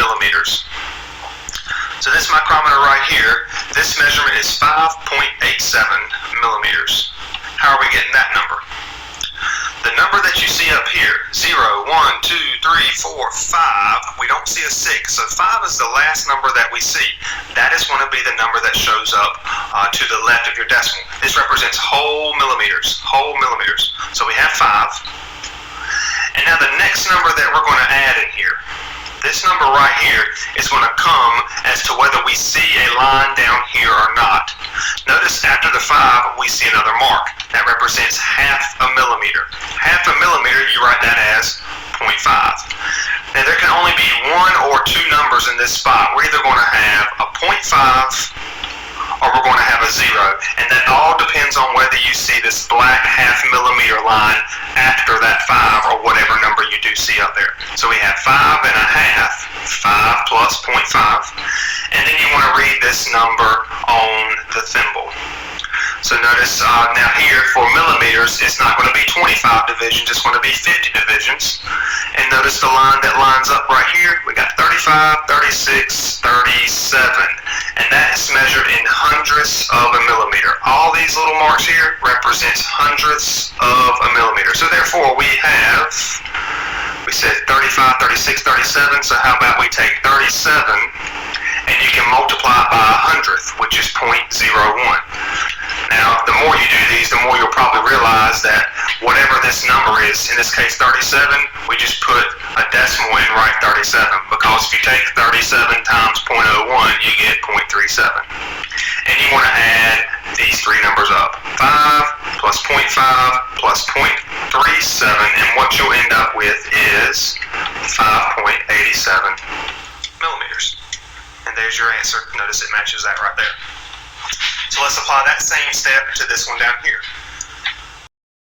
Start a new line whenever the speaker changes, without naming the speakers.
millimeters. So this micrometer right here, this measurement is 5.87 millimeters. How are we getting that number? The number that you see up here, 0, 1, 2, 3, 4, 5, we don't see a 6. So 5 is the last number that we see. That is going to be the number that shows up to the left of your decimal. This represents whole millimeters, So we have 5. And now the next number that we're going to add in here, this number right here is going to come as to whether we see a line down here or not. Notice after the 5 we see another mark. That represents half a millimeter. Half a millimeter, you write that as 0.5. Now there can only be one or two numbers in this spot. We're either going to have a 0.5 or we're going to have a 0, and that all depends on whether you see this black half millimeter line after that 5 or whatever number you do see up there. So we have 5.5, 5 plus 0.5, and then you want to read this number on the thimble. So notice now here for millimeters, it's not going to be 25 divisions, it's going to be 50 divisions. And notice the line that lines up right here, we got 35, 36, 37. And that is measured in hundredths of a millimeter. All these little marks here represents hundredths of a millimeter. So therefore we said 35, 36, 37, so how about we take 37 and you can multiply it by 100th, which is 0.01. Now, the more you do these, the more you'll probably realize that whatever this number is, in this case 37, we just put a decimal in right 37, because if you take 37 times 0.01, you get 0.37. And you want to add these three numbers up. 5 plus 0.5 plus 0.37, and what you'll end up with is 5.87 millimeters. And there's your answer. Notice it matches that right there. So let's apply that same step to this one down here.